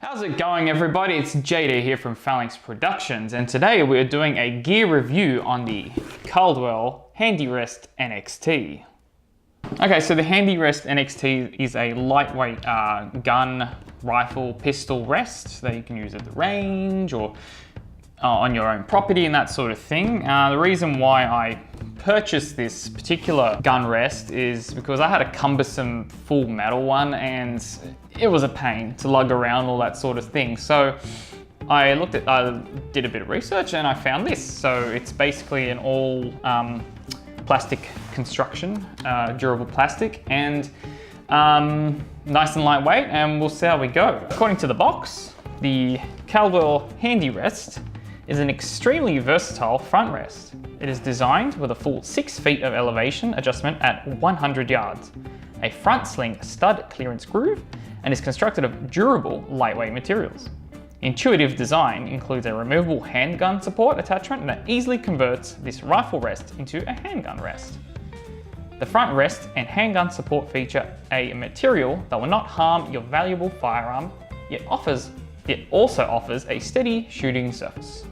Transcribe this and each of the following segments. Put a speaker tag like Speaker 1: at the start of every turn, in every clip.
Speaker 1: How's it going, everybody? It's JD here from Phalanx Productions, and today we're doing a gear review on the Caldwell Handy Rest NXT. Okay, so the Handy Rest NXT is a lightweight gun, rifle, pistol rest that you can use at the range or on your own property and that sort of thing. The reason why I purchased this particular gun rest is because I had a cumbersome full metal one and it was a pain to lug around, all that sort of thing. So I did a bit of research and I found this. So it's basically an all plastic construction, durable plastic, and nice and lightweight, and we'll see how we go. According to the box, the Caldwell Handy Rest is an extremely versatile front rest. It is designed with a full 6 feet of elevation adjustment at 100 yards, a front sling stud clearance groove, and is constructed of durable, lightweight materials. Intuitive design includes a removable handgun support attachment that easily converts this rifle rest into a handgun rest. The front rest and handgun support feature a material that will not harm your valuable firearm, yet also offers a steady shooting surface.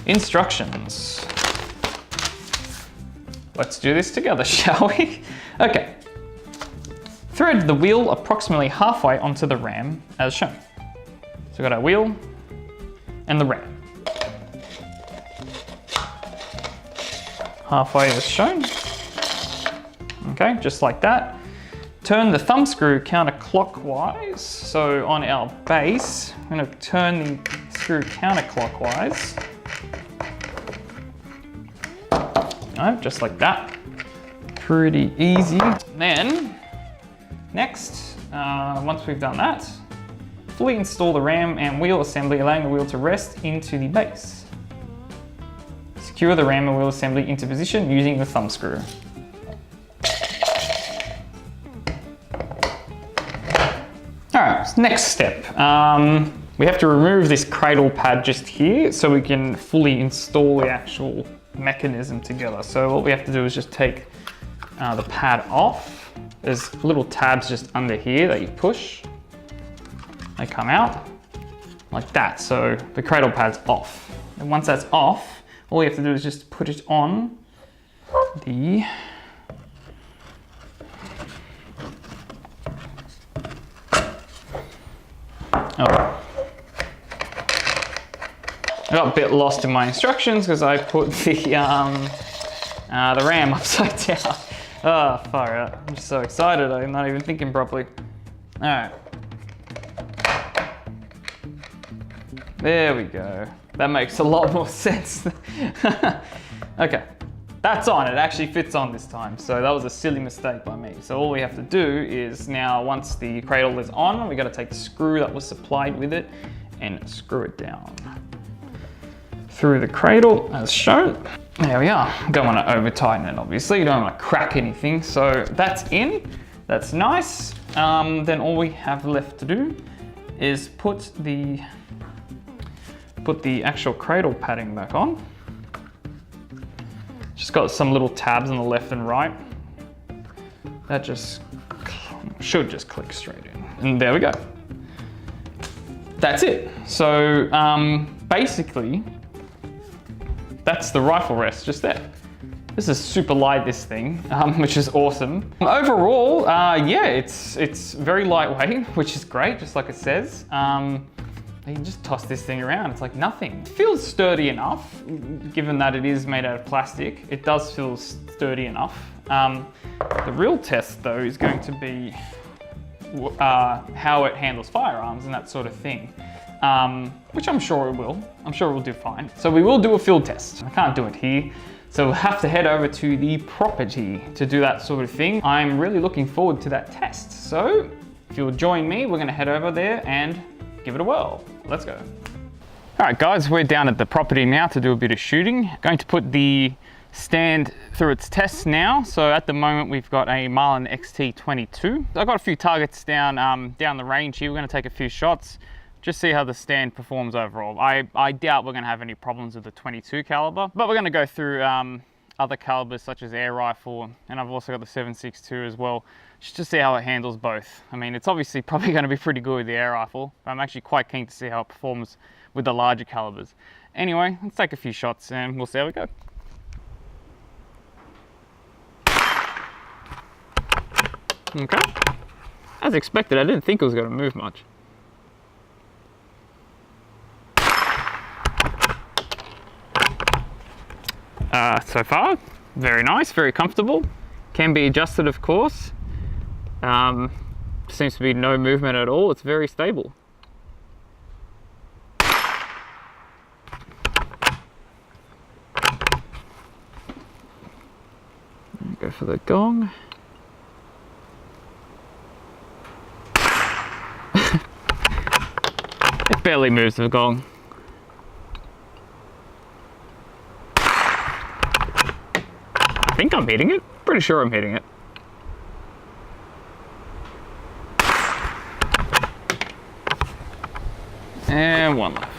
Speaker 1: Instructions. Let's do this together, shall we? Okay. Thread the wheel approximately halfway onto the ram as shown. So we've got our wheel and the ram. Halfway as shown. Okay, just like that. Turn the thumb screw counterclockwise. So on our base, I'm going to turn the screw counterclockwise. Alright, just like that. Pretty easy. Then, next, once we've done that, fully install the ram and wheel assembly, allowing the wheel to rest into the base. Secure the ram and wheel assembly into position using the thumb screw. Alright, next step. We have to remove this cradle pad just here so we can fully install the actual mechanism together. So what we have to do is just take the pad off. There's little tabs just under here that you push. They come out like that. So the cradle pad's off. And once that's off, all we have to do is just put it on the I got a bit lost in my instructions because I put the ram upside down. Oh, far out. I'm just so excited, I'm not even thinking properly. All right. There we go. That makes a lot more sense. Okay, that's on. It actually fits on this time. So that was a silly mistake by me. So all we have to do is now, once the cradle is on, we got to take the screw that was supplied with it and screw it down through the cradle as shown. There we are. Don't want to over tighten it, obviously. You don't want to crack anything. So that's in, that's nice. Then all we have left to do is put the actual cradle padding back on. Just got some little tabs on the left and right. That should just click straight in. And there we go. That's it. So basically, that's the rifle rest just there. This is super light, this thing, which is awesome. Overall, yeah, it's very lightweight, which is great, just like it says. You can just toss this thing around, it's like nothing. It feels sturdy enough, given that it is made out of plastic. It does feel sturdy enough. The real test though is going to be how it handles firearms and that sort of thing. Which I'm sure it will. I'm sure it will do fine. So we will do a field test. I can't do it here. So we'll have to head over to the property to do that sort of thing. I'm really looking forward to that test. So if you'll join me, we're gonna head over there and give it a whirl. Let's go. All right, guys, we're down at the property now to do a bit of shooting. Going to put the stand through its tests now. So at the moment we've got a Marlin XT22. I've got a few targets down the range here. We're going to take a few shots. just see how the stand performs overall. I doubt we're going to have any problems with the 22 caliber, but we're going to go through other calibers such as air rifle, and I've also got the 7.62 as well, just to see how it handles both. I mean, it's obviously probably going to be pretty good with the air rifle, but I'm actually quite keen to see how it performs with the larger calibers. Anyway, let's take a few shots and we'll see how we go. Okay, as expected, I didn't think it was going to move much. So far, very nice, very comfortable. Can be adjusted, of course. Seems to be no movement at all. It's very stable. Go for the gong. It barely moves the gong. I think I'm hitting it. Pretty sure I'm hitting it. And one left.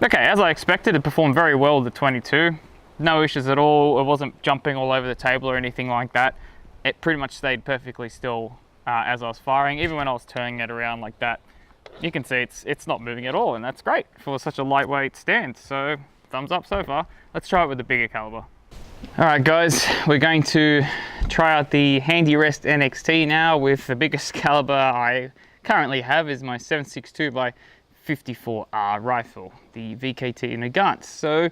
Speaker 1: Okay, as I expected, it performed very well with the 22. No issues at all. It wasn't jumping all over the table or anything like that. It pretty much stayed perfectly still as I was firing. Even when I was turning it around like that, you can see it's not moving at all, and that's great for such a lightweight stand. So thumbs up so far. Let's try it with the bigger caliber. All right, guys, we're going to try out the Handy Rest NXT now with the biggest caliber I currently have is my 7.62 by 54R rifle, the VKT Nagant. So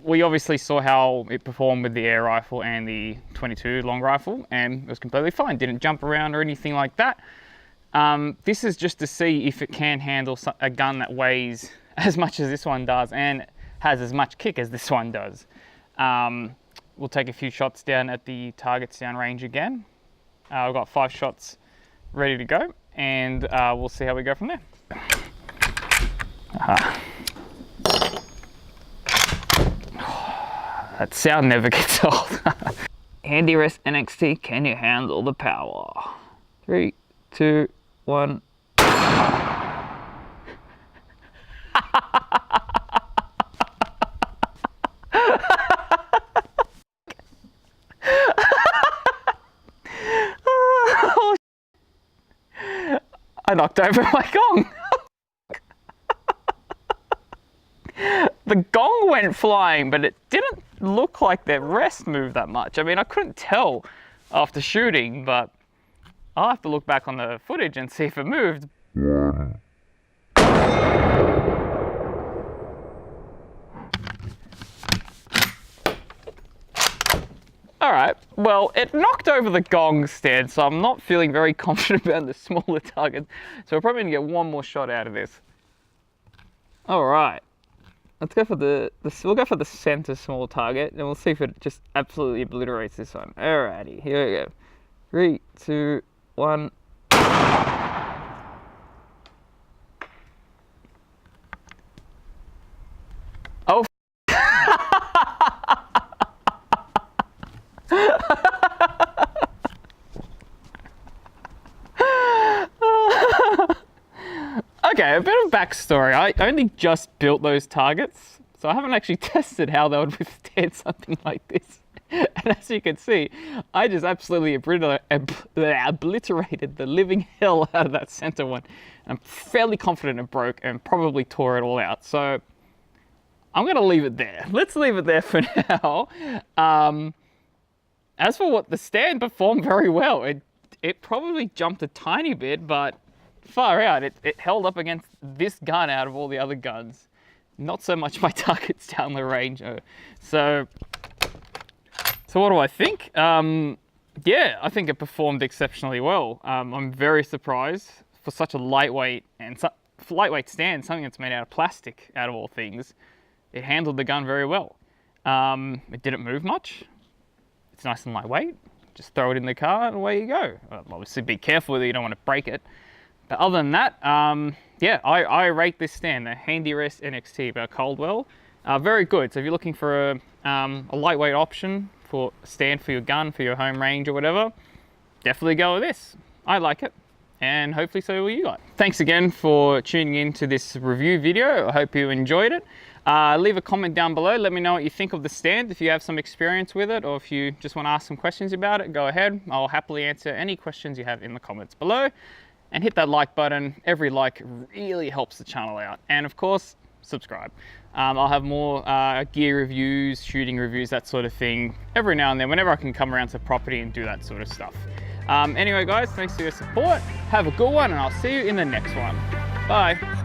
Speaker 1: we obviously saw how it performed with the air rifle and the 22 long rifle, and it was completely fine. Didn't jump around or anything like that. This is just to see if it can handle a gun that weighs as much as this one does and has as much kick as this one does. We'll take a few shots down at the targets down range again. I've got 5 shots ready to go, and we'll see how we go from there. That sound never gets old. Handy Rest NXT, can you handle the power? 3, 2, 1. I knocked over my gong. The gong went flying, but it didn't look like the rest moved that much. I mean, I couldn't tell after shooting, but I'll have to look back on the footage and see if it moved. Alright, well, it knocked over the gong stand, so I'm not feeling very confident about the smaller target. So we're probably going to get one more shot out of this. Alright. Let's go for we'll go for the center small target, and we'll see if it just absolutely obliterates this one. Alrighty, here we go. 3, 2, 1. Oh. Okay, a bit of backstory. I only just built those targets, so I haven't actually tested how they would withstand something like this. And as you can see, I just absolutely obliterated the living hell out of that center one. And I'm fairly confident it broke and probably tore it all out. So I'm going to leave it there. Let's leave it there for now. As for what the stand performed very well, it probably jumped a tiny bit, but far out, it held up against this gun out of all the other guns. Not so much my targets down the range. So what do I think? Yeah, I think it performed exceptionally well. I'm very surprised for such a lightweight stand, something that's made out of plastic, out of all things. It handled the gun very well. It didn't move much. It's nice and lightweight. Just throw it in the car and away you go. Obviously be careful that you don't want to break it. But other than that, yeah, I rate this stand, the Handy Rest NXT by Caldwell. Very good. So if you're looking for a lightweight option for a stand for your gun, for your home range or whatever, definitely go with this. I like it, and hopefully so will you guys. Thanks again for tuning in to this review video. I hope you enjoyed it. Leave a comment down below. Let me know what you think of the stand. If you have some experience with it, or if you just want to ask some questions about it, go ahead. I'll happily answer any questions you have in the comments below. And hit that like button. Every like really helps the channel out. And of course, subscribe. I'll have more gear reviews, shooting reviews, that sort of thing, every now and then, whenever I can come around to property and do that sort of stuff. Anyway guys, thanks for your support. Have a good one, and I'll see you in the next one. Bye.